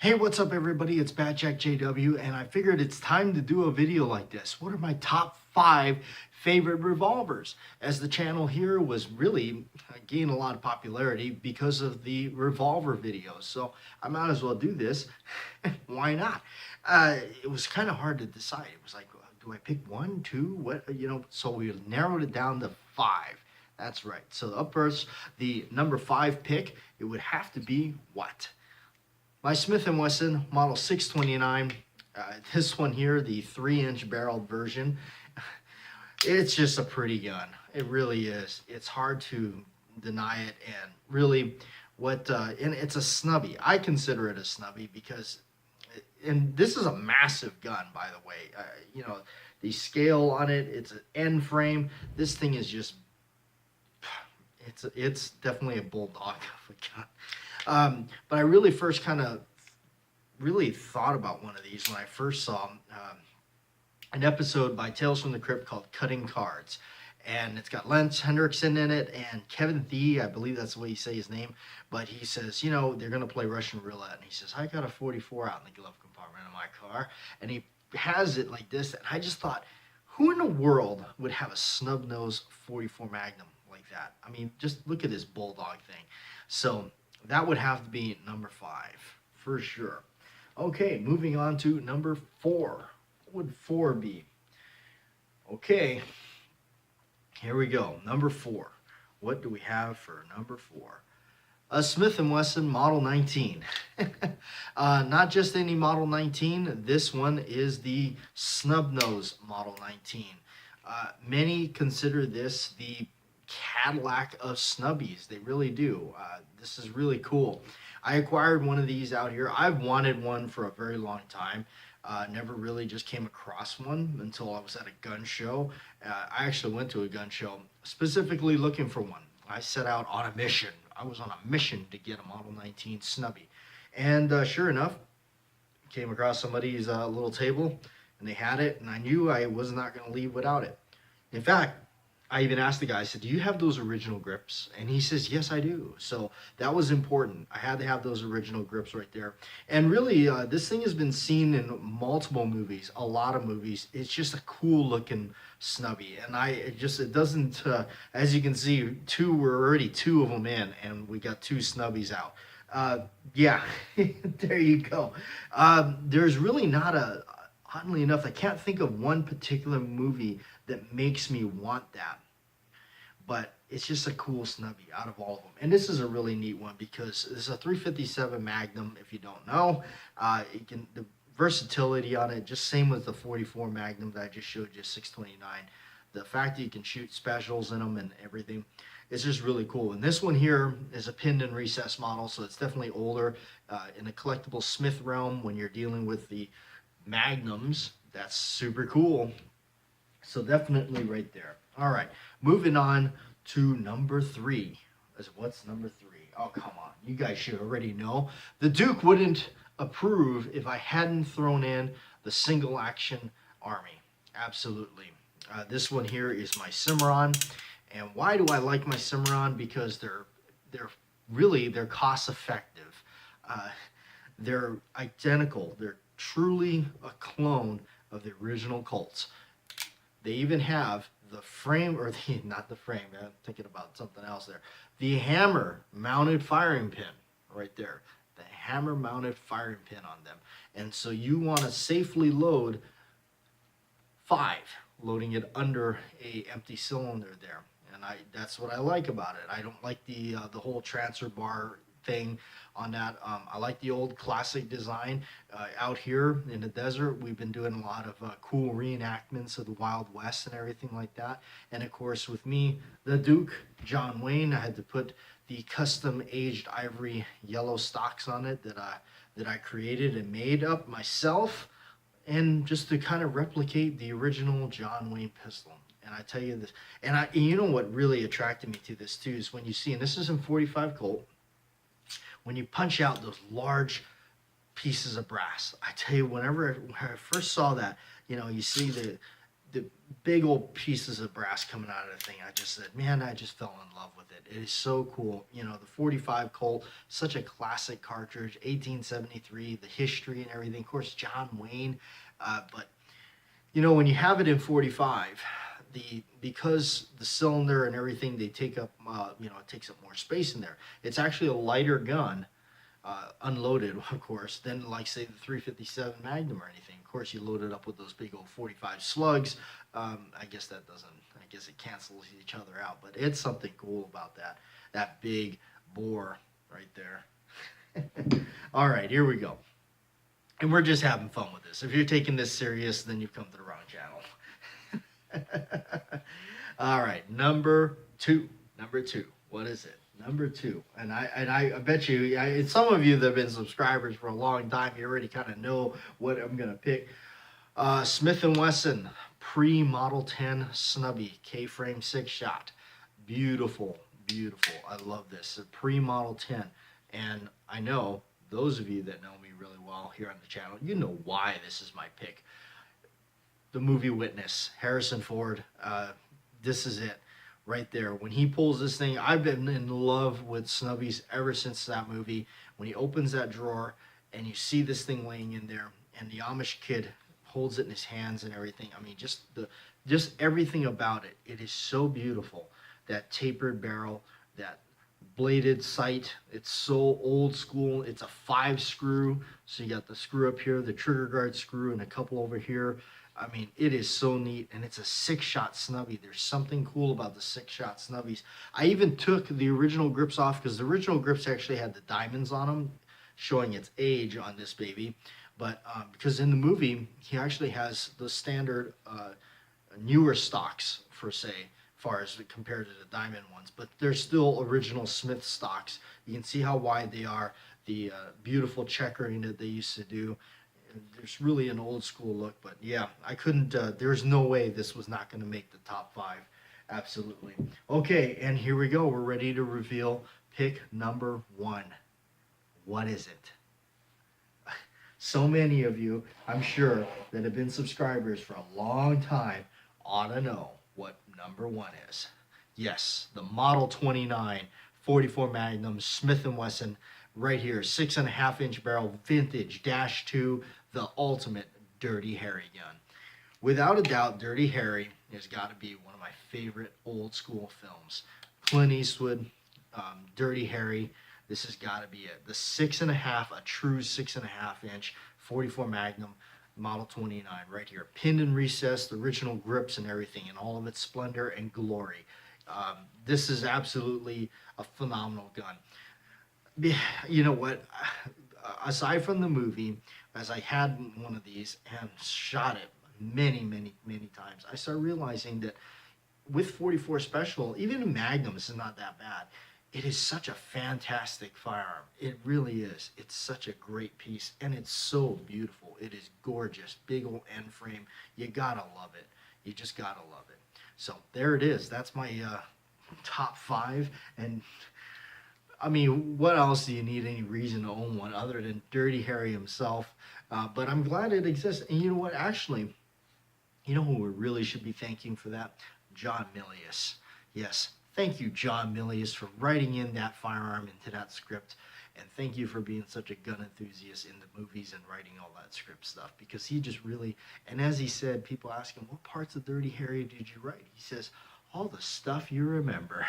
Hey, what's up everybody? It's Batjac J.W. and I figured it's time to do a video like this. What are my top 5 favorite revolvers? As the channel here was really gaining a lot of popularity because of the revolver videos. So I might as well do this. Why not? It was kind of hard to decide. It was like, do I pick 1, 2, what, so we narrowed it down to 5. That's right. So up first, the number 5 pick, it would have to be what? My Smith & Wesson Model 629, this one here, the 3-inch barreled version, it's just a pretty gun. It really is. It's hard to deny it, and really, and it's a snubby. I consider it a snubby because, and this is a massive gun, by the way. The scale on it, it's an end frame. This thing is just, it's definitely a bulldog of a gun. But I really first really thought about one of these when I first saw an episode by Tales from the Crypt called Cutting Cards. And it's got Lance Hendrickson in it and Kevin Thie, I believe that's the way you say his name. But he says, they're going to play Russian roulette. And he says, I got a 44 out in the glove compartment of my car. And he has it like this. And I just thought, who in the world would have a Snubnosed 44 Magnum like that? I mean, just look at this bulldog thing. So that would have to be number 5 for sure. Okay, moving on to number 4. What would 4 be? Okay, here we go. Number 4. What do we have for number 4? A Smith & Wesson Model 19. Not just any Model 19. This one is the Snubnosed Model 19. Many consider this the Cadillac of snubbies. They really do. This is really cool. I acquired one of these out here. I've wanted one for a very long time. Never really just came across one until I was at a gun show. I actually went to a gun show specifically looking for one. I set out on a mission. I was on a mission to get a Model 19 snubby. And sure enough, came across somebody's little table and they had it, and I knew I was not going to leave without it. In fact, I even asked the guy, I said, do you have those original grips? And he says, yes, I do. So that was important. I had to have those original grips right there. And really, this thing has been seen in multiple movies, a lot of movies. It's just a cool looking snubby. And it doesn't, as you can see, we're already 2 of them in, and we got 2 snubbies out. Yeah, there you go. There's really not oddly enough, I can't think of one particular movie that makes me want that. But it's just a cool snubby out of all of them. And this is a really neat one because this is a 357 Magnum, if you don't know. The versatility on it, just same with the 44 Magnum that I just showed you, 629. The fact that you can shoot specials in them and everything, it's just really cool. And this one here is a pinned and recessed model, so it's definitely older. In the collectible Smith realm, when you're dealing with the Magnums, that's super cool. So definitely right there. All right, moving on to number 3. What's number 3? Oh, come on. You guys should already know. The Duke wouldn't approve if I hadn't thrown in the single action Army. Absolutely. This one here is my Cimarron. And why do I like my Cimarron? Because they're cost effective. They're identical. They're truly a clone of the original Colts. They even have the frame, or not the frame, I'm thinking about something else there. The hammer mounted firing pin right there. The hammer mounted firing pin on them. And so you want to safely load 5, loading it under a empty cylinder there. And that's what I like about it. I don't like the whole transfer bar thing on that. I like the old classic design. Out here in the desert, we've been doing a lot of cool reenactments of the Wild West and everything like that. And of course, with me, the Duke, John Wayne, I had to put the custom aged ivory yellow stocks on it that I created and made up myself, and just to kind of replicate the original John Wayne pistol. And I tell you this, and you know what really attracted me to this too is when you see, and this is in 45 Colt, when you punch out those large pieces of brass. I tell you, when I first saw that, you see the big old pieces of brass coming out of the thing. I just said, man, I just fell in love with it. It is so cool. You know, the 45 Colt, such a classic cartridge, 1873, the history and everything. Of course, John Wayne. But, you know, when you have it in 45, because the cylinder and everything, they take up, you know, it takes up more space in there. It's actually a lighter gun, unloaded, of course, than like say the 357 Magnum or anything. Of course, you load it up with those big old 45 slugs. I guess that doesn't. I guess it cancels each other out. But it's something cool about that big bore right there. All right, here we go. And we're just having fun with this. If you're taking this serious, then you've come to the wrong channel. All right, number two. What is it? Number two. And I bet you, some of you that have been subscribers for a long time, you already kind of know what I'm going to pick. Smith & Wesson pre-Model 10 Snubby K-frame 6-shot. Beautiful, beautiful. I love this. A pre-Model 10. And I know those of you that know me really well here on the channel, you know why this is my pick. The movie Witness, Harrison Ford. This is it right there. When he pulls this thing, I've been in love with Snubbies ever since that movie. When he opens that drawer and you see this thing laying in there, and the Amish kid holds it in his hands and everything. I mean, just everything about it. It is so beautiful. That tapered barrel, that bladed sight. It's so old school. It's a 5-screw. So you got the screw up here, the trigger guard screw, and a couple over here. I mean, it is so neat, and it's a 6-shot Snubby. There's something cool about the 6-shot Snubbies. I even took the original grips off because the original grips actually had the diamonds on them, showing its age on this baby. But because in the movie, he actually has the standard newer stocks, for say, far as compared to the diamond ones. But they're still original Smith stocks. You can see how wide they are, the beautiful checkering that they used to do. There's really an old school look, but yeah, I couldn't, there's no way this was not going to make the top 5. Absolutely. Okay, and here we go. We're ready to reveal pick number 1. What is it? So many of you, I'm sure, that have been subscribers for a long time ought to know what number 1 is. Yes, the Model 29 44 Magnum Smith & Wesson right here, 6.5-inch barrel vintage -2, the ultimate Dirty Harry gun. Without a doubt, Dirty Harry has got to be one of my favorite old school films. Clint Eastwood, Dirty Harry, this has got to be it. The 6.5, a true 6.5-inch 44 Magnum Model 29 right here. Pinned and recessed, the original grips and everything in all of its splendor and glory. This is absolutely a phenomenal gun. You know what, aside from the movie, as I had one of these and shot it many times, I started realizing that with 44 Special, even a Magnum is not that bad. It is such a fantastic firearm. It really is. It's such a great piece, and it's so beautiful. It is gorgeous. Big old end frame. You gotta love it. You just gotta love it. So there it is. That's my top 5, and I mean, what else do you need any reason to own one other than Dirty Harry himself? But I'm glad it exists. And you know what? Actually, you know who we really should be thanking for that? John Milius. Yes, thank you, John Milius, for writing in that firearm into that script. And thank you for being such a gun enthusiast in the movies and writing all that script stuff. Because he just really, and as he said, people ask him, what parts of Dirty Harry did you write? He says, all the stuff you remember.